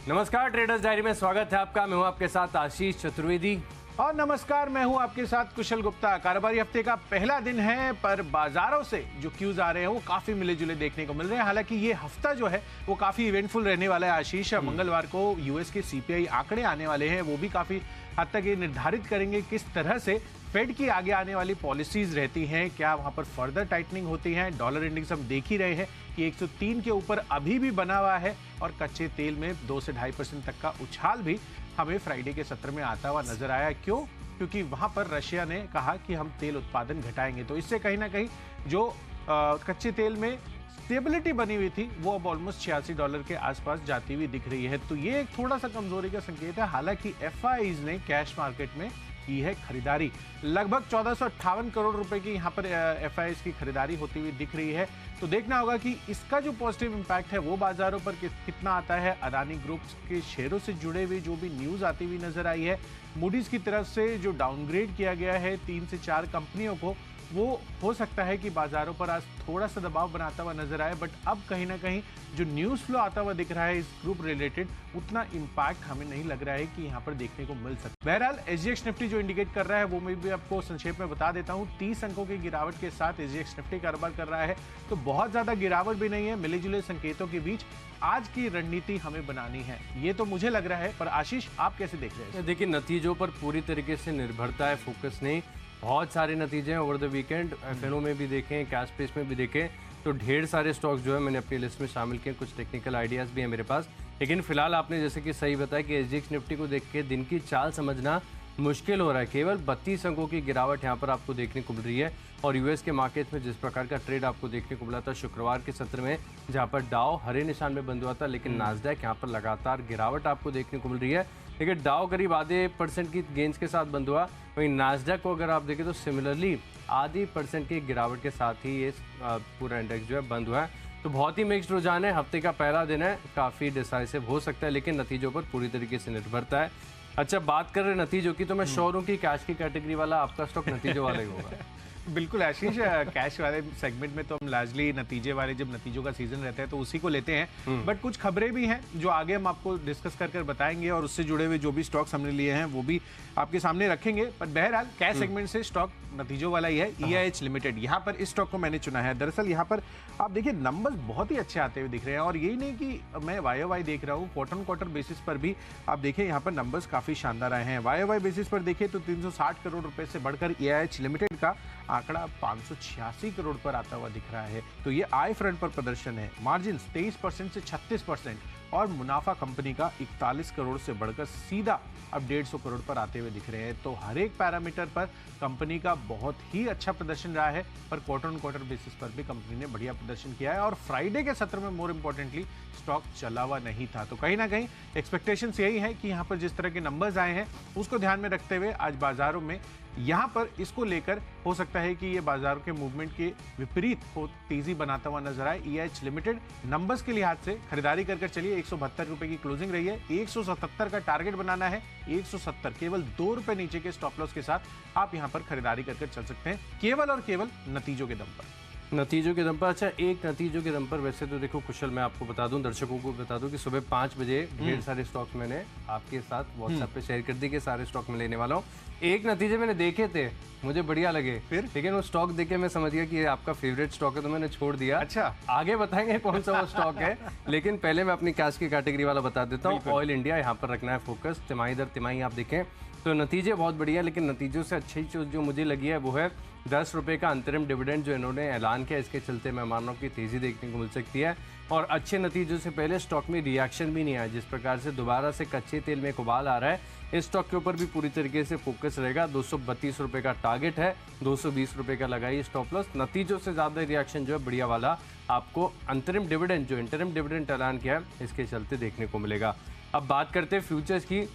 नमस्कार, traders diary में स्वागत है आपका। मैं हूं आपके साथ आशीष चतुर्वेदी। और नमस्कार, मैं हूं आपके साथ कुशल गुप्ता। कारोबारी हफ्ते का पहला दिन है, पर बाजारों से जो क्यूज आ रहे हैं वो काफी मिले जुले देखने को मिल रहे हैं। हालांकि ये हफ्ता जो है वो काफी इवेंटफुल रहने वाला है आशीष। मंगलवार को यूएस के सीपीआई आंकड़े आने वाले हैं, वो भी काफी हद तक ये निर्धारित करेंगे किस तरह से फेड की आगे आने वाली पॉलिसीज रहती हैं, क्या वहां पर फर्दर टाइटनिंग होती है। डॉलर इंडेक्स हम देख ही रहे हैं कि 103 के ऊपर अभी भी बना हुआ है और कच्चे तेल में 2 से 2.5% तक का उछाल भी हमें फ्राइडे के सत्र में आता हुआ नजर आया। क्यों? क्योंकि वहां पर रशिया ने कहा कि हम तेल उत्पादन घटाएंगे, तो इससे कहीं ना कहीं जो कच्चे तेल में स्टेबिलिटी बनी हुई थी वो अब ऑलमोस्ट $86 के आसपास जाती हुई दिख रही है। तो ये एक थोड़ा सा कमजोरी का संकेत है। हालांकि एफआईज ने कैश मार्केट में की है खरीदारी, लगभग 1458 करोड़ रुपए की यहाँ पर एफआईज की खरीदारी होती हुई दिख रही है। तो देखना होगा कि इसका जो पॉजिटिव इंपैक्ट है वो बाजारों पर कितना आता है। अदानी ग्रुप के शेयरों से जुड़े हुए जो भी न्यूज आती हुई नजर आई है, मूडीज की तरफ से जो डाउनग्रेड किया गया है 3 से 4 कंपनियों को, वो हो सकता है कि बाजारों पर आज थोड़ा सा दबाव बनाता हुआ नजर आए। बट अब कहीं ना कहीं जो न्यूज फ्लो आता हुआ दिख रहा है इस ग्रुप रिलेटेड, उतना इंपैक्ट हमें नहीं लग रहा है कि यहाँ पर देखने को मिल सकता है। बहरहाल एसजीएक्स निफ्टी जो इंडिकेट कर रहा है वो मैं भी आपको संक्षेप में बता देता हूँ। 30 अंकों की गिरावट के साथ एसजीएक्स निफ्टी कारोबार कर रहा है, तो बहुत ज्यादा गिरावट भी नहीं है। मिले जुले संकेतों के बीच आज की रणनीति हमें बनानी है, ये तो मुझे लग रहा है। पर आशीष, आप कैसे देख रहे हैं? देखिए, नतीजों पर पूरी तरीके से निर्भरता है, फोकस नहीं। बहुत सारे नतीजे हैं ओवर द वीकेंड, एफएनओ में भी देखें, कैश स्पेस में भी देखें, तो ढेर सारे स्टॉक्स जो है मैंने अपनी लिस्ट में शामिल किए। कुछ टेक्निकल आइडियाज़ भी हैं मेरे पास, लेकिन फिलहाल आपने जैसे कि सही बताया कि एसजीएक्स निफ्टी को देख के दिन की चाल समझना मुश्किल हो रहा है। केवल 32 अंकों की गिरावट यहाँ पर आपको देखने को मिल रही है। और यूएस के मार्केट में जिस प्रकार का ट्रेड आपको देखने को मिला था शुक्रवार के सत्र में, जहाँ पर डाउ हरे निशान में बंद हुआ था, लेकिन नास्डैक यहाँ पर लगातार गिरावट आपको देखने को मिल रही है। लेकिन डाउ करीब ½ % की गेंस के साथ बंद हुआ, वहीं नास्डैक को अगर आप देखें तो सिमिलरली ½ % की गिरावट के साथ ही ये पूरा इंडेक्स जो है बंद हुआ है। तो बहुत ही मिक्स्ड रुझान है। हफ्ते का पहला दिन है, काफ़ी डिसाइसिव हो सकता है, लेकिन नतीजों पर पूरी तरीके से निर्भरता है। अच्छा, बात कर रहे हैं नतीजों की, तो मैं श्योर हूं कि कैश की कैटेगरी वाला आपका स्टॉक नतीजों वाला ही होगा। बिल्कुल आशीष, कैश वाले सेगमेंट में तो हम लार्जली नतीजे वाले, जब नतीजों का सीजन रहता है तो उसी को लेते हैं। बट कुछ खबरें भी हैं जो आगे हम आपको डिस्कस कर बताएंगे, और उससे जुड़े हुए जो भी स्टॉक्स हमने लिए हैं वो भी आपके सामने रखेंगे। पर बहरहाल कैश सेगमेंट से स्टॉक नतीजों वाला ही है, EIH लिमिटेड। यहाँ पर इस स्टॉक को मैंने चुना है। दरअसल यहाँ पर आप देखिए नंबर्स बहुत ही अच्छे आते हुए दिख रहे हैं, और यही नहीं कि मैं YOY देख रहा हूँ, क्वार्टर बेसिस पर भी आप देखें यहाँ पर नंबर्स काफी शानदार आए हैं। YOY बेसिस पर देखें तो 360 करोड़ रुपए से बढ़कर EIH लिमिटेड का आंकड़ा 586 करोड़ पर आता हुआ दिख रहा है। तो ये आय फ्रंट पर प्रदर्शन है। मार्जिन 23% से 36%, और मुनाफा कंपनी का 41 करोड़ से बढ़कर सीधा अब 150 करोड़ पर आते हुए दिख रहे हैं। तो हर एक पैरामीटर पर कंपनी का बहुत ही अच्छा प्रदर्शन रहा है। पर क्वार्टर बेसिस पर भी कंपनी ने बढ़िया प्रदर्शन किया है, और फ्राइडे के सत्र में मोर इंपॉर्टेंटली स्टॉक चला हुआ नहीं था। तो कहीं ना कहीं एक्सपेक्टेशंस यही है कि यहाँ पर जिस तरह के नंबर्स आए हैं उसको ध्यान में रखते हुए आज बाजारों में यहाँ पर इसको लेकर हो सकता है कि ये बाजार के मूवमेंट के विपरीत हो तेजी बनाता हुआ नजर आए। EIH लिमिटेड नंबर्स के लिहाज से खरीदारी कर चलिए। 172 रुपए की क्लोजिंग रही है, 177 का टारगेट बनाना है। 170 केवल 2 रुपए नीचे के स्टॉप लॉस के साथ आप यहाँ पर खरीदारी कर चल सकते हैं, केवल और केवल नतीजों के दम पर। नतीजों के दम पर। अच्छा, एक नतीजों के दम पर वैसे तो देखो कुशल, मैं आपको बता दूं, दर्शकों को बता दूं कि सुबह 5 बजे ढेर सारे स्टॉक्स मैंने आपके साथ व्हाट्सएप पे शेयर कर दी कि सारे स्टॉक में लेने वाला हूं। एक नतीजे मैंने देखे थे, मुझे बढ़िया लगे, फिर लेकिन वो स्टॉक देखे मैं समझ गया कि ये आपका फेवरेट स्टॉक है, तो मैंने छोड़ दिया। अच्छा, आगे बताएंगे कौन सा वो स्टॉक है, लेकिन पहले मैं अपनी कैश की कैटेगरी वाला बता देता हूँ। ऑयल इंडिया, यहाँ पर रखना है फोकस। तिमाही दर तिमाही आप देखें तो नतीजे बहुत बढ़िया, लेकिन नतीजों से अच्छी चीज़ जो मुझे लगी है वो है 10 रुपये का अंतरिम डिविडेंड जो इन्होंने ऐलान किया। इसके चलते मैं मान रहा हूँ कि तेज़ी देखने को मिल सकती है, और अच्छे नतीजों से पहले स्टॉक में रिएक्शन भी नहीं आया। जिस प्रकार से दोबारा से कच्चे तेल में एक उबाल आ रहा है, इस स्टॉक के ऊपर भी पूरी तरीके से फोकस रहेगा। 232 रुपये का टारगेट है, 220 रुपये का लगाइए स्टॉप लॉस। नतीजों से ज़्यादा रिएक्शन जो है बढ़िया वाला आपको अंतरिम डिविडेंड जो इंटरिम डिविडेंड ऐलान किया है इसके चलते देखने को मिलेगा। अब बात करते हैं फ्यूचर्स की,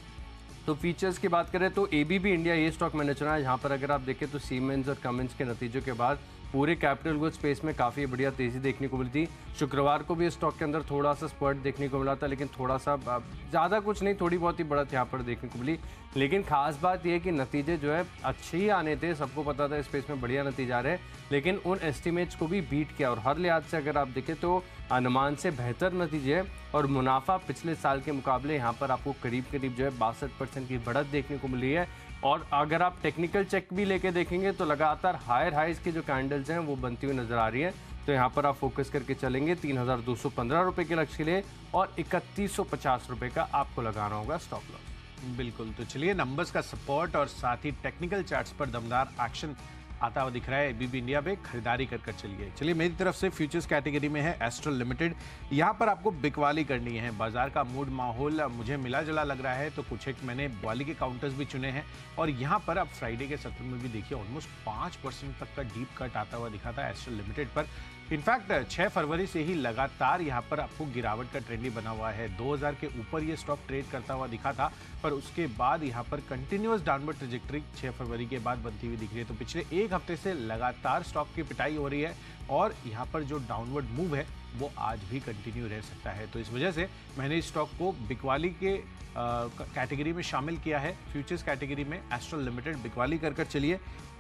तो फीचर्स की बात करें तो ABB इंडिया ये स्टॉक मैंने चुना है। यहाँ पर अगर आप देखें तो सीमेंस और कमिंस के नतीजों के बाद पूरे कैपिटल गुड्स स्पेस में काफ़ी बढ़िया तेज़ी देखने को मिली थी। शुक्रवार को भी स्टॉक के अंदर थोड़ा सा स्पर्ट देखने को मिला था, लेकिन थोड़ा सा ज़्यादा कुछ नहीं, थोड़ी बहुत ही बढ़त यहाँ पर देखने को मिली। लेकिन खास बात यह कि नतीजे जो है अच्छे ही आने थे, सबको पता था स्पेस में बढ़िया नतीजे आ रहे हैं, लेकिन उन एस्टिमेट्स को भी बीट किया। और हर लिहाज से अगर आप देखें तो अनुमान से बेहतर नतीजे हैं और मुनाफा पिछले साल के मुकाबले यहाँ पर आपको करीब करीब जो है 62% की बढ़त देखने को मिली है। और अगर आप टेक्निकल चेक भी लेके देखेंगे तो लगातार हायर हाइज की जो कैंडल्स हैं वो बनती हुई नजर आ रही हैं। तो यहाँ पर आप फोकस करके चलेंगे 3215 रुपये के लक्ष्य के लिए और 3150 रुपये का आपको लगाना होगा स्टॉप लॉस। बिल्कुल, तो चलिए नंबर्स का सपोर्ट और साथ ही टेक्निकल चार्ट्स पर दमदार एक्शन आता हुआ दिख रहा है एबीबी इंडिया में, खरीदारी कर चलिए। चलिए मेरी तरफ से फ्यूचर्स कैटेगरी में है एस्ट्रल लिमिटेड। यहाँ पर आपको बिकवाली करनी है। बाजार का मूड माहौल मुझे मिला जुला लग रहा है, तो कुछ एक मैंने बिकवाली के काउंटर्स भी चुने हैं और यहाँ पर आप फ्राइडे के सत्र में भी देखिए ऑलमोस्ट 5% तक का डीप कट आता हुआ दिखा था एस्ट्रल लिमिटेड पर। इनफैक्ट 6 फरवरी से ही लगातार यहाँ पर आपको गिरावट का ट्रेंड ही बना हुआ है। 2000 के ऊपर ये स्टॉक ट्रेड करता हुआ दिखा था, पर उसके बाद यहाँ पर कंटिन्यूअस डाउनवर्ड ट्रैजेक्टरी 6 फरवरी के बाद बनती हुई दिख रही है। तो पिछले एक हफ्ते से लगातार स्टॉक की पिटाई हो रही है और यहाँ पर जो डाउनवर्ड मूव है वो आज भी कंटिन्यू रह सकता है। तो इस वजह से मैंने इस स्टॉक को बिकवाली के कैटेगरी में शामिल किया है। फ्यूचर्स कैटेगरी में एस्ट्रल लिमिटेड बिकवाली कर चलिए।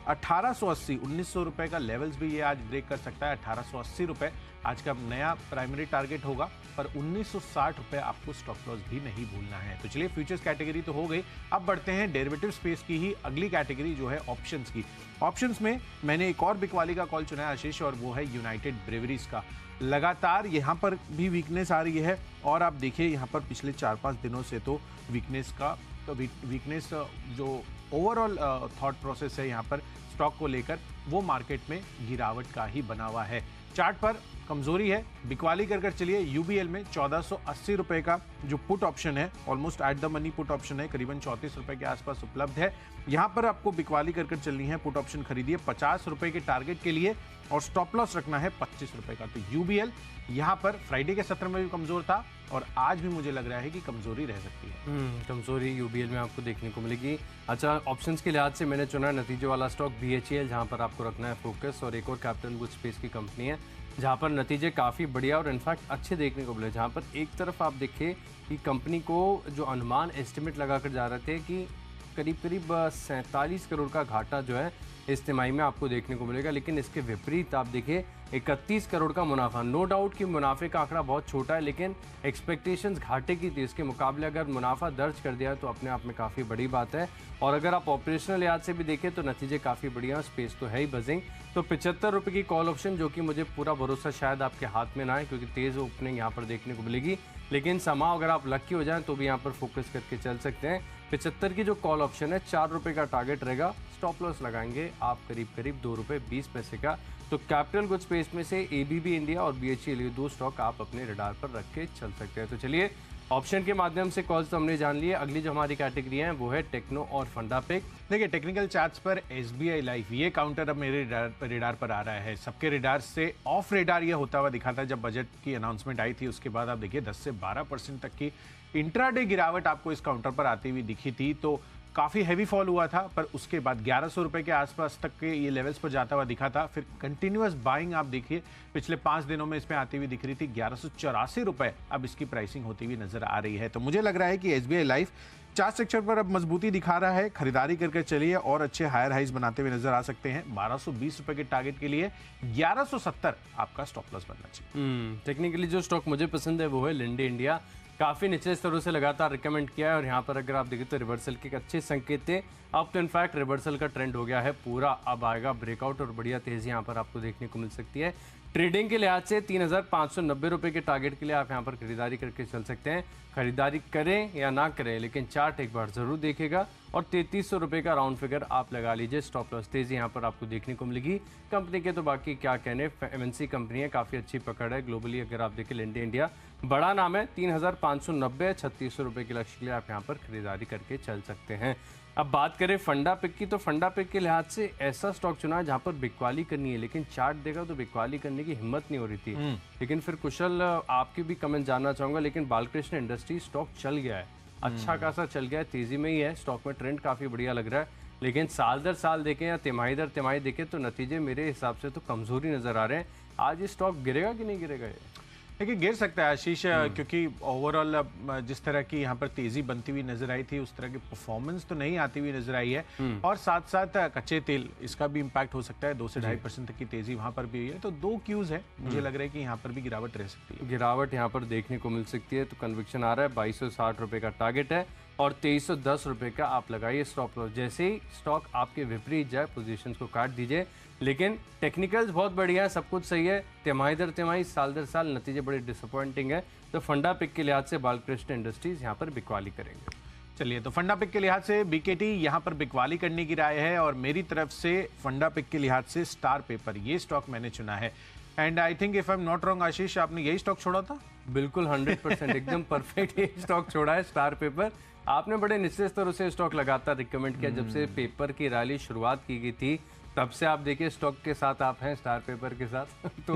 1880 1900 रुपए का लेवल्स भी ये आज ब्रेक कर सकता है। 1880 रुपए आज का नया प्राइमरी टारगेट होगा, पर 1960 रुपए आपको स्टॉप लॉस भी नहीं भूलना है। तो चलिए फ्यूचर्स कैटेगरी तो हो गई, अब बढ़ते हैं डेरिवेटिव स्पेस की ही अगली कैटेगरी जो है ऑप्शंस की। ऑप्शंस में मैंने एक और बिकवाली का कॉल चुना है आशीष, और वो है यूनाइटेड ब्रेवरीज का। लगातार यहाँ पर भी वीकनेस आ रही है और आप देखिए यहाँ पर पिछले 4-5 दिनों से तो वीकनेस जो ओवरऑल थॉट प्रोसेस है यहाँ पर स्टॉक को लेकर वो मार्केट में गिरावट का ही बना हुआ है। चार्ट पर कमजोरी है, बिकवाली कर चलिए। यूबीएल में 1480 रुपए का जो पुट ऑप्शन है, almost at the money put option है, करीबन 34 रुपए के आसपास उपलब्ध है। यहाँ पर आपको बिकवाली कर चलनी है, पुट ऑप्शन खरीदिए 50 रुपए के टारगेट के लिए और स्टॉप लॉस रखना है 25 रुपए का। तो यूबीएल यहाँ पर फ्राइडे के सत्र में भी कमजोर था और आज भी मुझे लग रहा है कि कमजोरी रह सकती है। कमजोरी यूबीएल में आपको देखने को मिलेगी। अच्छा, ऑप्शंस के लिहाज से मैंने चुना नतीजे वाला स्टॉक बीएचईएल, जहां पर आपको रखना है फोकस, और एक और कैपिटल गुड्स स्पेस की कंपनी है जहां पर नतीजे काफ़ी बढ़िया और इनफैक्ट अच्छे देखने को मिले। जहां पर एक तरफ आप देखिए कि कंपनी को जो अनुमान एस्टिमेट लगाकर जा रहे थे कि करीब 47 करोड़ का घाटा जो है इस तिमाही में आपको देखने को मिलेगा, लेकिन इसके विपरीत आप देखिए 31 करोड़ का मुनाफा। नो डाउट कि मुनाफे का आंकड़ा बहुत छोटा है, लेकिन एक्सपेक्टेशंस घाटे की थी, इसके मुकाबले अगर मुनाफा दर्ज कर दिया तो अपने आप में काफ़ी बड़ी बात है। और अगर आप ऑपरेशनल लिहाज से भी देखें तो नतीजे काफ़ी बढ़िया, स्पेस तो है ही बजिंग। तो 75 रुपये की कॉल ऑप्शन, जो कि मुझे पूरा भरोसा शायद आपके हाथ में ना है क्योंकि तेज़ ओपनिंग यहाँ पर देखने को मिलेगी, लेकिन समा अगर आप लकी हो जाएं तो भी यहाँ पर फोकस करके चल सकते हैं। 75 की जो कॉल ऑप्शन है 4 रुपये का टारगेट रहेगा, स्टॉप लॉस लगाएंगे आप करीब 2 रुपये 20 पैसे का। तो कैपिटल गुड स्पेस में से एबीबी इंडिया और बीएचईएल, ये दो स्टॉक आप अपने रडार पर रख के चल सकते हैं। तो चलिए ऑप्शन के माध्यम से कॉल्स तो हमने जान लिए। अगली जो हमारी कैटेगरी है वो है टेक्नो और फंडा पिक। देखिए टेक्निकल चार्ट्स पर एसबीआई लाइफ, ये काउंटर अब मेरे रेडार पर आ रहा है। सबके रेडार से ऑफ रेडार ये होता हुआ दिखा था जब बजट की अनाउंसमेंट आई थी। उसके बाद आप देखिए 10 से 12% तक की इंट्राडे गिरावट आपको इस काउंटर पर आती हुई दिखी थी। तो काफ़ी हैवी फॉल हुआ था, पर उसके बाद 1100 रुपए के आसपास तक के ये लेवल्स पर जाता हुआ दिखा था। फिर कंटिन्यूअस बाइंग आप देखिए पिछले 5 दिनों में इसमें आती हुई दिख रही थी। 1184 रुपए अब इसकी प्राइसिंग होती हुई नजर आ रही है। तो मुझे लग रहा है कि एसबीआई लाइफ चार्ट सेक्शन पर अब मजबूती दिखा रहा है। खरीदारी करके चलिए और अच्छे हायर हाइज बनाते हुए नजर आ सकते हैं। 1220 रुपए के टारगेट के लिए 1170 आपका स्टॉप लॉस बनना चाहिए। टेक्निकली जो स्टॉक मुझे पसंद है वो है लिंडे इंडिया। काफ़ी निचले स्तरों से लगातार रिकमेंड किया है और यहाँ पर अगर आप देखें तो रिवर्सल के अच्छे संकेत थे। अब तो इनफैक्ट रिवर्सल का ट्रेंड हो गया है पूरा, अब आएगा ब्रेकआउट और बढ़िया तेज़ी यहाँ पर आपको देखने को मिल सकती है। ट्रेडिंग के लिहाज से 3590 रुपये के टारगेट के लिए आप यहाँ पर खरीदारी करके चल सकते हैं। खरीदारी करें या ना करें, लेकिन चार्ट एक बार ज़रूर देखेगा और 3300 रुपये का राउंड फिगर आप लगा लीजिए। स्टॉप लॉस तेज़ी यहाँ पर आपको देखने को मिलेगी। कंपनी के तो बाकी क्या कहने, एमएनसी कंपनी है, काफ़ी अच्छी पकड़ है ग्लोबली। अगर आप देखें लिंडे इंडिया बड़ा नाम है, 3590 3600 रुपये के लक्ष्य के लिए आप यहाँ पर खरीदारी करके चल सकते हैं। अब बात करें फंडा पिक की, तो फंडा पिक के लिहाज से ऐसा स्टॉक चुना है जहां पर बिकवाली करनी है, लेकिन चार्ट देखा तो बिकवाली करने की हिम्मत नहीं हो रही थी। लेकिन फिर कुशल आपकी भी कमेंट जानना चाहूंगा, लेकिन बालकृष्ण इंडस्ट्री स्टॉक चल गया है, अच्छा खासा चल गया है, तेजी में ही है, स्टॉक में ट्रेंड काफी बढ़िया लग रहा है। लेकिन साल दर साल देखें या तिमाही दर तिमाही देखें तो नतीजे मेरे हिसाब से तो कमजोरी नजर आ रहे हैं। आज ये स्टॉक गिरेगा कि नहीं गिरेगा? देखिए गिर सकता है आशीष, क्योंकि ओवरऑल जिस तरह की यहाँ पर तेजी बनती हुई नजर आई थी उस तरह की परफॉर्मेंस तो नहीं आती हुई नजर आई है। और साथ साथ कच्चे तेल इसका भी इम्पैक्ट हो सकता है, 2 से 2.5% तक की तेजी वहां पर भी हुई है। तो 2 क्यूज है, मुझे लग रहा है कि यहाँ पर भी गिरावट रह सकती है। गिरावट यहाँ पर देखने को मिल सकती है। तो कन्विक्शन आ रहा है 2260 रुपये का टारगेट है और 2310 रुपये का आप लगाइए स्टॉप लॉस। जैसे ही स्टॉक आपके विपरीत जाए पोजीशंस को काट दीजिए। लेकिन टेक्निकल्स बहुत बढ़िया है, सब कुछ सही है। तिमाही दर तिमाही, साल दर साल नतीजे बड़े डिसअपॉइंटिंग है। तो फंडा पिक के लिहाज से बालकृष्ण इंडस्ट्रीज यहाँ पर बिकवाली करेंगे। चलिए, तो फंडा पिक के लिहाज से बीकेटी यहाँ पर बिकवाली करने की राय है और मेरी तरफ से फंडा पिक के लिहाज से स्टार पेपर, ये स्टॉक मैंने चुना है। And I think if I am not wrong Ashish, आपने यही स्टॉक छोड़ा था? बिल्कुल 100% एकदम परफेक्ट ये स्टॉक छोड़ा है, स्टार पेपर। आपने बड़े निश्चित स्तरों से स्टॉक लगातार रिकमेंड किया। जब से पेपर की रैली शुरुआत की गई थी तब से आप देखिए स्टॉक के साथ आप हैं, स्टार पेपर के साथ। तो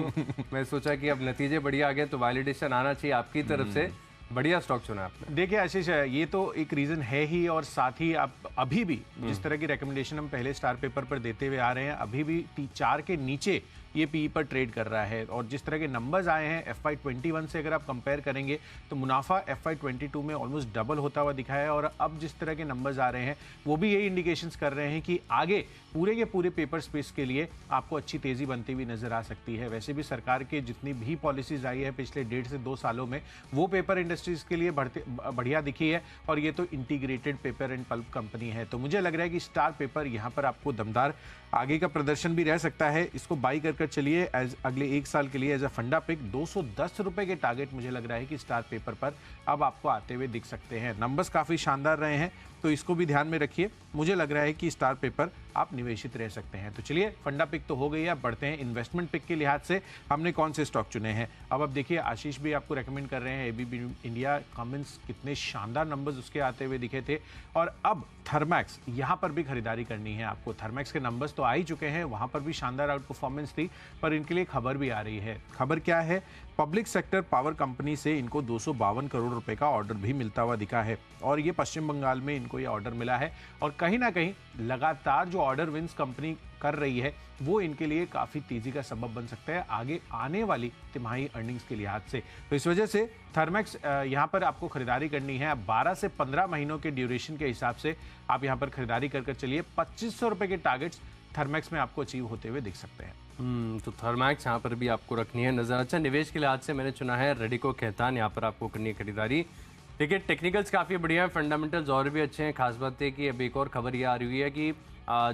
मैं सोचा कि अब नतीजे बढ़िया आ गए तो वैलिडेशन आना चाहिए आपकी तरफ से। बढ़िया स्टॉक चुना आपने। देखिए आशीष, ये तो एक रीजन है ही, और साथ ही आप अभी भी जिस तरह की रिकमेंडेशन हम पहले स्टार पेपर पर देते हुए आ रहे हैं, अभी भी 4 के नीचे ये पी पर ट्रेड कर रहा है। और जिस तरह के नंबर्स आए हैं FY21 से अगर आप कंपेयर करेंगे तो मुनाफा FY22 में ऑलमोस्ट डबल होता हुआ दिखा है। और अब जिस तरह के नंबर्स आ रहे हैं वो भी यही इंडिकेशंस कर रहे हैं कि आगे पूरे के पूरे पेपर स्पेस के लिए आपको अच्छी तेजी बनती हुई नजर आ सकती है। वैसे भी सरकार के जितनी भी पॉलिसीज आई है पिछले 1.5 से 2 सालों में, वो पेपर इंडस्ट्रीज के लिए बढ़िया दिखी है। और ये तो integrated paper and pulp company है। तो मुझे लग रहा है कि स्टार पेपर यहाँ पर आपको दमदार आगे का प्रदर्शन भी रह सकता है। इसको बाई कर चलिए अगले 1 साल के लिए एज अ फंडा पिक। 210 रुपए के टारगेट मुझे लग रहा है कि स्टार पेपर पर अब आपको आते हुए दिख सकते हैं। नंबर्स काफी शानदार रहे हैं तो इसको भी ध्यान में रखिए। मुझे लग रहा है कि स्टार पेपर आप निवेशित रह सकते हैं। तो चलिए, फंडा पिक तो हो गई है, अब बढ़ते हैं इन्वेस्टमेंट पिक के लिहाज से हमने कौन से स्टॉक चुने हैं। अब देखिए, आशीष भी आपको रेकमेंड कर रहे हैं एबीबी इंडिया। कमेंट्स कितने शानदार नंबर्स उसके आते हुए दिखे थे। और अब थर्मैक्स, यहाँ पर भी खरीदारी करनी है आपको। थर्मैक्स के नंबर्स तो आ ही चुके हैं, वहां पर भी शानदार आउट परफॉर्मेंस थी, पर इनके लिए खबर भी आ रही है। खबर क्या है? पब्लिक सेक्टर पावर कंपनी से इनको 252 करोड़ रुपए का ऑर्डर भी मिलता हुआ दिखा है। और ये पश्चिम बंगाल में इनको ये ऑर्डर मिला है। और कहीं ना कहीं लगातार जो ऑर्डर विंस कंपनी कर रही है वो इनके लिए काफी तेजी का सबब बन सकता है आगे आने वाली तिमाही अर्निंग्स के लिहाज से। तो इस वजह से थर्मैक्स यहाँ पर आपको खरीदारी करनी है। 12 से 15 महीनों के ड्यूरेशन के हिसाब से आप यहाँ पर खरीदारी कर चलिए। 2500 रुपए के टारगेट्स थर्मैक्स में आपको अचीव होते हुए दिख सकते हैं। तो थर्मैक्स यहाँ पर भी आपको रखनी है नजर। अच्छा, निवेश के लिहाज से मैंने चुना है रेडिको कहतान, यहाँ पर आपको करनी है खरीदारी। देखिए, टेक्निकल्स काफ़ी बढ़िया है, फंडामेंटल्स और भी अच्छे हैं। खास बात है कि अब एक और खबर ये आ रही हुई है कि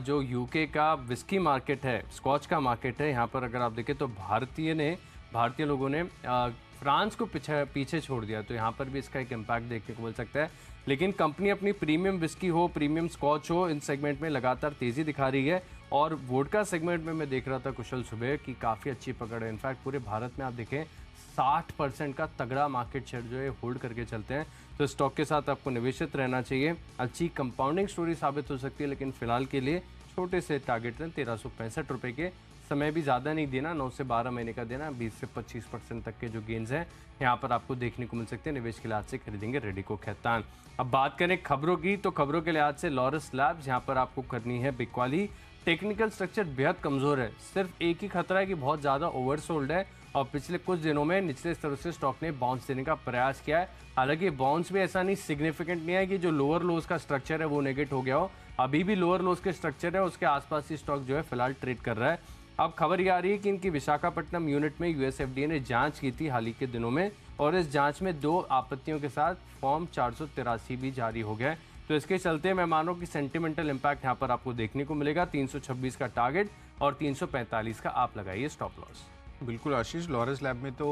जो यूके का विस्की मार्केट है, स्कॉच का मार्केट है, यहाँ पर अगर आप देखें तो भारतीय लोगों ने फ्रांस को पीछे छोड़ दिया। तो यहाँ पर भी इसका एक इम्पैक्ट देखने को मिल सकता है। लेकिन कंपनी अपनी प्रीमियम विस्की हो, प्रीमियम स्कॉच हो, इन सेगमेंट में लगातार तेज़ी दिखा रही है। और वोडका सेगमेंट में मैं देख रहा था कुशल सुबह की काफ़ी अच्छी पकड़ है। इनफैक्ट पूरे भारत में आप देखें 60% का तगड़ा मार्केट शेयर जो है होल्ड करके चलते हैं। तो स्टॉक के साथ आपको निवेशित रहना चाहिए। अच्छी कंपाउंडिंग स्टोरी साबित हो सकती है, लेकिन फिलहाल के लिए छोटे से टारगेट हैं। 1365 रुपये के, समय भी ज़्यादा नहीं देना, 9 से 12 महीने का देना। 20 से 25% तक के जो गेंस हैं यहाँ पर आपको देखने को मिल सकते हैं। निवेश के लिहाज से खरीदेंगे रेडिको कहतान। अब बात करें खबरों की, तो खबरों के लिहाज से लॉरस लैब्स यहाँ पर आपको करनी है बिकवाली। टेक्निकल स्ट्रक्चर बेहद कमज़ोर है, सिर्फ एक ही खतरा है कि बहुत ज़्यादा ओवरसोल्ड है। और पिछले कुछ दिनों में निचले स्तर से स्टॉक ने बाउंस देने का प्रयास किया है। हालांकि बाउंस भी ऐसा नहीं सिग्निफिकेंट नहीं है कि जो लोअर लोज का स्ट्रक्चर है वो नेगेट हो गया हो। अभी भी लोअर लोज के स्ट्रक्चर है, उसके आसपास ही स्टॉक जो है फिलहाल ट्रेड कर रहा है। अब खबर ये आ रही है कि इनकी विशाखापट्टनम यूनिट में यूएस एफडीए ने जांच की थी हाल ही के दिनों में, और इस जांच में 2 आपत्तियों के साथ फॉर्म 483 भी जारी हो गया। तो इसके चलते मैं मानो कि सेंटिमेंटल इम्पैक्ट यहाँ पर आपको देखने को मिलेगा। 326 का टारगेट और 345 का आप लगाइए स्टॉप लॉस। बिल्कुल आशीष, लॉरस लैब में तो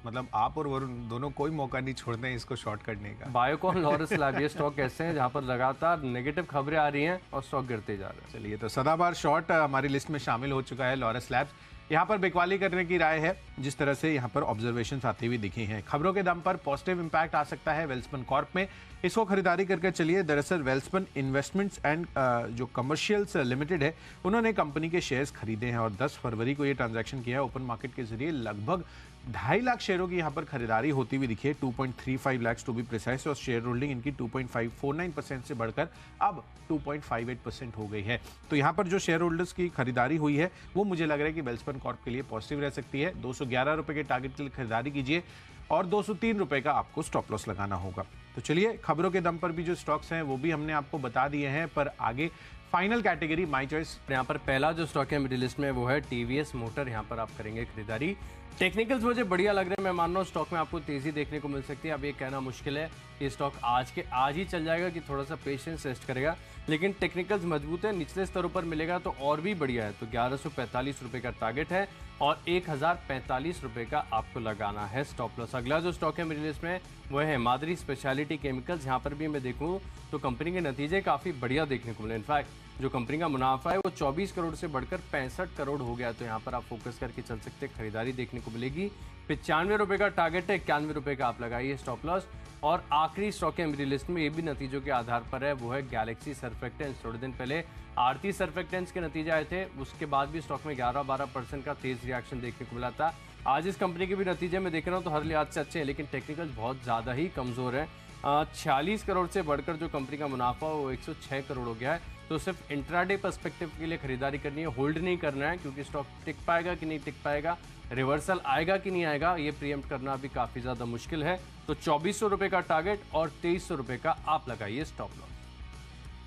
मतलब आप और वरुण दोनों कोई मौका नहीं छोड़ते हैं इसको शॉर्ट करने का। बायोकॉन, लॉरस लैब, ये स्टॉक ऐसे हैं जहां पर लगातार नेगेटिव खबरें आ रही हैं और स्टॉक गिरते जा रहे हैं। चलिए, तो सदाबहार शॉर्ट हमारी लिस्ट में शामिल हो चुका है लॉरस लैब्स। यहाँ पर बिकवाली करने की राय है, जिस तरह से यहाँ पर ऑब्जर्वेशन आती हुई दिखी हैं। खबरों के दम पर पॉजिटिव इंपैक्ट आ सकता है वेल्सपन कॉर्प में, इसको खरीदारी करके चलिए। दरअसल वेल्सपन इन्वेस्टमेंट्स एंड जो कमर्शियल्स लिमिटेड है, उन्होंने कंपनी के शेयर्स खरीदे हैं और 10 फरवरी को ये ट्रांजैक्शन किया है ओपन मार्केट के जरिए। लगभग 2.5 लाख शेयरों की यहाँ पर खरीदारी होती हुई दिखी है, 2.35 लाख टू बी प्रिसाइज, और शेयर होल्डिंग इनकी 2.549% से बढ़कर अब 2.58% हो गई है। तो यहाँ पर जो शेयर होल्डर्स की खरीदारी हुई है वो मुझे लग रहा है कि वेल्सपन कॉर्प के लिए पॉजिटिव रह सकती है। 211 रुपए के टारगेट के लिए खरीदारी कीजिए और 203 रुपए का आपको स्टॉप लॉस लगाना होगा। तो चलिए, खबरों के दम पर भी जो स्टॉक्स हैं वो भी हमने आपको बता दिए हैं, पर आगे फाइनल कैटेगरी माई चॉइस। यहाँ पर पहला जो स्टॉक है मिडिल लिस्ट में वो है टीवीएस मोटर। यहाँ पर आप करेंगे खरीदारी। टेक्निकल्स मुझे बढ़िया लग रहे हैं। मैं मान रहा हूँ स्टॉक में आपको तेजी देखने को मिल सकती है। अब ये कहना मुश्किल है कि स्टॉक आज ही चल जाएगा कि थोड़ा सा पेशेंस टेस्ट करेगा, लेकिन टेक्निकल्स मजबूत है। निचले स्तरों पर मिलेगा तो और भी बढ़िया है। तो 1145 रुपये का टारगेट है और 1045 रुपये का आपको लगाना है स्टॉप लॉस। अगला जो स्टॉक है मेरी लिस्ट में वो है मादरी स्पेशलिटी केमिकल्स। यहाँ पर भी मैं देखूँ तो कंपनी के नतीजे काफ़ी बढ़िया देखने को मिले। इनफैक्ट जो कंपनी का मुनाफा है वो 24 करोड़ से बढ़कर 65 करोड़ हो गया। तो यहाँ पर आप फोकस करके चल सकते हैं, खरीदारी देखने को मिलेगी। 95 रुपये का टारगेट है, 91 रुपये का आप लगाइए स्टॉप लॉस। और आखिरी स्टॉक है मेरी लिस्ट में, ये भी नतीजों के आधार पर है, वो है गैलेक्सी सर्फेक्टेंट्स। थोड़े दिन पहले आरती सर्फेक्टेंट्स के नतीजे आए थे, उसके बाद भी स्टॉक में 11-12% का तेज रिएक्शन देखने को मिला था। आज इस कंपनी के भी नतीजे में देख रहा हूँ तो हर लिहाज से अच्छे हैं, लेकिन टेक्निकल बहुत ज़्यादा ही कमज़ोर है। 46 करोड़ से बढ़कर जो कंपनी का मुनाफा वो 106 करोड़ हो गया है। तो सिर्फ इंट्राडे पर्सपेक्टिव के लिए खरीदारी करनी है, होल्ड नहीं करना है, क्योंकि स्टॉक टिक पाएगा कि नहीं टिक पाएगा, रिवर्सल आएगा कि नहीं आएगा, ये प्रीएम्प्ट करना अभी काफ़ी ज़्यादा मुश्किल है। तो 2400 रुपये का टारगेट और 2300 रुपये का आप लगाइए स्टॉप लॉस।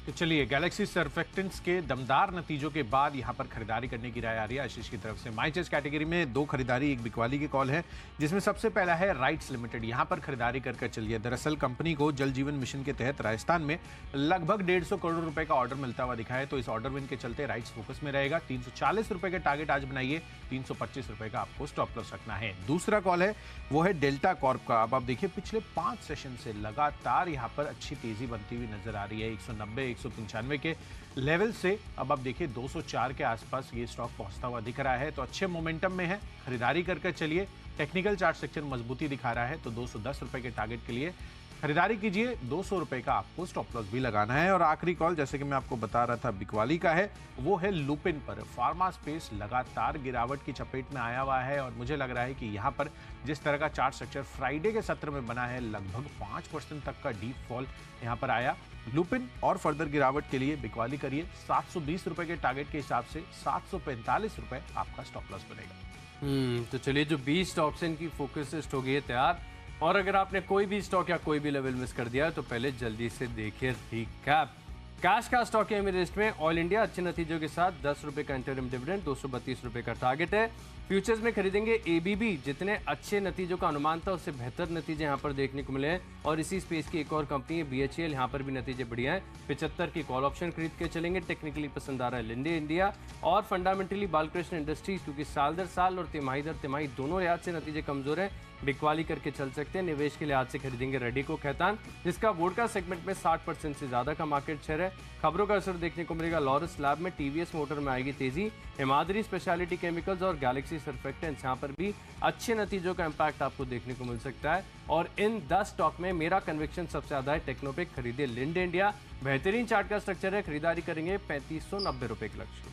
तो चलिए, गैलेक्सी सर्फेक्टेंट्स के दमदार नतीजों के बाद यहाँ पर खरीदारी करने की राय आ रही है आशीष की तरफ से। माई चॉइस कैटेगरी में 2 खरीदारी, एक बिकवाली की कॉल है, जिसमें सबसे पहला है राइट्स लिमिटेड। यहाँ पर खरीदारी कर चलिए। दरअसल कंपनी को जल जीवन मिशन के तहत राजस्थान में लगभग 150 करोड़ रुपए का ऑर्डर मिलता हुआ दिखा है। तो इस ऑर्डर विन के चलते राइट्स फोकस में रहेगा। 340 रुपए का टारगेट आज बनाइए, 325 रुपए का आपको स्टॉप लॉस रखना है। दूसरा कॉल है वो है डेल्टा कॉर्प का। अब आप देखिए, पिछले 5 सेशन से लगातार यहाँ पर अच्छी तेजी बनती हुई नजर आ रही है। 190, 195 के लेवल से अब आप देखिए 204 के आसपास ये स्टॉक पहुंचता हुआ दिख रहा है। तो अच्छे मोमेंटम में है, खरीदारी कर चलिए। टेक्निकल चार्ट सेक्शन मजबूती दिखा रहा है, तो 210 रुपए के टारगेट के लिए खरीदारी कीजिए। 200 रुपए का आपको स्टॉप लॉस भी लगाना है। और आखिरी कॉल, जैसे कि मैं आपको बता रहा था, बिकवाली का है, वो है लुपिन पर। फार्मा स्पेस लगातार गिरावट की चपेट में आया हुआ है और मुझे लग रहा है कि यहाँ पर जिस तरह का चार्ट स्ट्रक्चर फ्राइडे के सत्र में बना है, लगभग 5% तक का डीप फॉल यहाँ पर आया। लुपिन और फर्दर गिरावट के लिए बिकवाली करिए। 720 रुपए के टारगेट के हिसाब से 745 रुपए आपका स्टॉप लॉस बनेगा। तो चलिए, जो 20 स्टॉक्स हैं इनकी फोकस लिस्ट हो गई है तैयार। और अगर आपने कोई भी स्टॉक या कोई भी लेवल मिस कर दिया है तो पहले जल्दी से देखिए रिकैप। कैश का स्टॉक है मेरी लिस्ट में ऑयल इंडिया, अच्छे नतीजों के साथ 10 रुपये का इंटरिम डिविडेंड, 232 रुपये का टारगेट है। फ्यूचर्स में खरीदेंगे एबीबी, जितने अच्छे नतीजों का अनुमान था उससे बेहतर नतीजे यहाँ पर देखने को मिले हैं। और इसी स्पेस की एक और कंपनी है बीएचईएल, यहाँ पर भी नतीजे बढ़िया हैं। 75 की कॉल ऑप्शन खरीद के चलेंगे। टेक्निकली पसंद आ रहा है लिंडे इंडिया और फंडामेंटली बालकृष्ण इंडस्ट्रीज, क्योंकि साल दर साल और तिमाही दर तिमाही दोनों लिहाज से नतीजे कमजोर हैं। बिकवाली करके चल सकते हैं। निवेश के लिहाज से खरीदेंगे रेडिको खैतान, जिसका वोडका सेगमेंट में 60% से ज्यादा का मार्केट शेयर है। खबरों का असर देखने को मिलेगा लॉरस लैब में, टीवीएस मोटर में आएगी तेजी। हिमाद्री स्पेशलिटी केमिकल्स और गैलेक्सी सर्फेक्टेंट्स, यहाँ पर भी अच्छे नतीजों का इंपैक्ट आपको देखने को मिल सकता है। और इन 10 स्टॉक में मेरा कन्विक्शन सबसे ज्यादा है टेक्नोपिक। खरीदे लिंडे इंडिया, बेहतरीन चार्ट का स्ट्रक्चर है, खरीदारी करेंगे 3590 रुपए के लक्ष्य।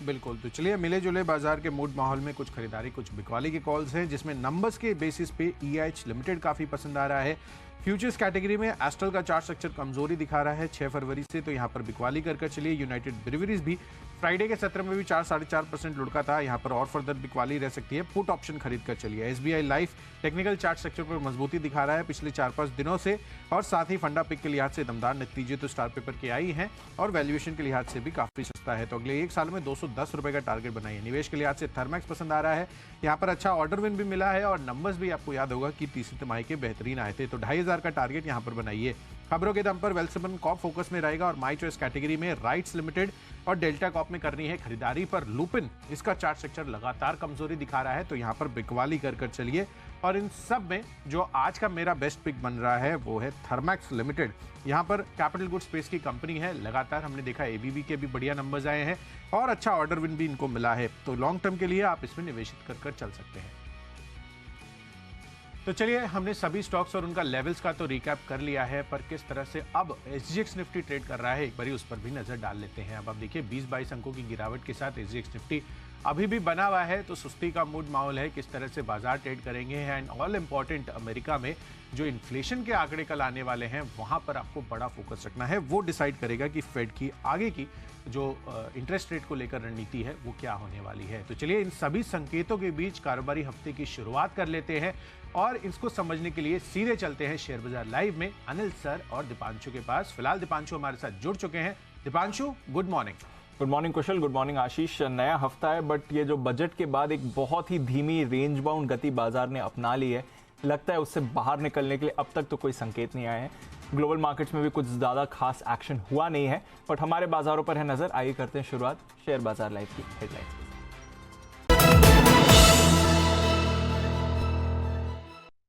बिल्कुल। तो चलिए, मिले जुले बाजार के मूड माहौल में कुछ खरीदारी, कुछ बिकवाली के कॉल्स हैं, जिसमें नंबर्स के बेसिस पे EIH लिमिटेड काफी पसंद आ रहा है। फ्यूचर्स कैटेगरी में एस्ट्रल का चार्ट स्ट्रक्चर कमजोरी दिखा रहा है 6 फरवरी से, तो यहाँ पर बिकवाली कर चलिए। यूनाइटेड ब्रिवरीज भी फ्राइडे के सत्र में भी 4-4.5% लुढ़का था, यहाँ पर और फर्दर बिकवाली रह सकती है। पुट ऑप्शन खरीद कर चलिए। SBI life technical chart structure पर मजबूती दिखा रहा है पिछले 4-5 दिनों से, और साथ ही फंडा पिक के लिहाज से दमदार नतीजे तो स्टार पेपर के आई हैं और वैल्यूएशन के लिहाज से भी काफी सस्ता है। तो अगले 1 साल में 210 रुपए का टारगेट बनाइए। निवेश के लिहाज से थर्मैक्स पसंद आ रहा है, यहाँ पर अच्छा ऑर्डर विन भी मिला है और नंबर्स भी आपको याद होगा कि तीसरी तिमाही के बेहतरीन आए थे। तो 2500 का टारगेट यहाँ पर बनाइए। खबरों के दम पर वेल्सपन कॉर्प फोकस में रहेगा और माई चॉइस कैटेगरी में राइट्स लिमिटेड और डेल्टा कॉर्प में करनी है खरीदारी। पर लुपिन, इसका चार्ट स्ट्रक्चर लगातार कमजोरी दिखा रहा है, तो यहाँ पर बिकवाली कर चलिए। और इन सब में जो आज का मेरा बेस्ट पिक बन रहा है वो है थर्मैक्स लिमिटेड। यहाँ पर कैपिटल गुड स्पेस की कंपनी है, लगातार हमने देखा एबीबी के भी बढ़िया नंबर्स आए हैं और अच्छा ऑर्डर विन भी इनको मिला है। तो लॉन्ग टर्म के लिए आप इसमें निवेशित कर चल सकते हैं। तो चलिए, हमने सभी स्टॉक्स और उनका लेवल्स का तो रिकैप कर लिया है, पर किस तरह से अब SGX निफ्टी ट्रेड कर रहा है एक बारी उस पर भी नजर डाल लेते हैं। अब आप देखिए 20-22 अंकों की गिरावट के साथ SGX निफ्टी अभी भी बना हुआ है, तो सुस्ती का मूड माहौल है। किस तरह से बाजार ट्रेड करेंगे एंड ऑल इम्पॉर्टेंट अमेरिका में जो इन्फ्लेशन के आंकड़े कल आने वाले हैं वहां पर आपको बड़ा फोकस रखना है। वो डिसाइड करेगा कि फेड की आगे की जो इंटरेस्ट रेट को लेकर रणनीति है वो क्या होने वाली है। तो चलिए इन सभी संकेतों के बीच कारोबारी हफ्ते की शुरुआत कर लेते हैं और इसको समझने के लिए सीधे चलते हैं शेयर बाजार लाइव में अनिल सर और दीपांशु के पास। फिलहाल दीपांशु हमारे साथ जुड़ चुके हैं। Deepanshu, good morning. Good morning Kushal, good morning Ashish. नया हफ्ता है बट ये जो बजट के बाद एक बहुत ही धीमी रेंज बाउंड गति बाजार ने अपना ली है, लगता है उससे बाहर निकलने के लिए अब तक तो कोई संकेत नहीं आए हैं। ग्लोबल मार्केट्स में भी कुछ ज़्यादा खास एक्शन हुआ नहीं है, बट हमारे बाजारों पर है नज़र। आइए करते हैं शुरुआत शेयर बाजार लाइव की हेडलाइन।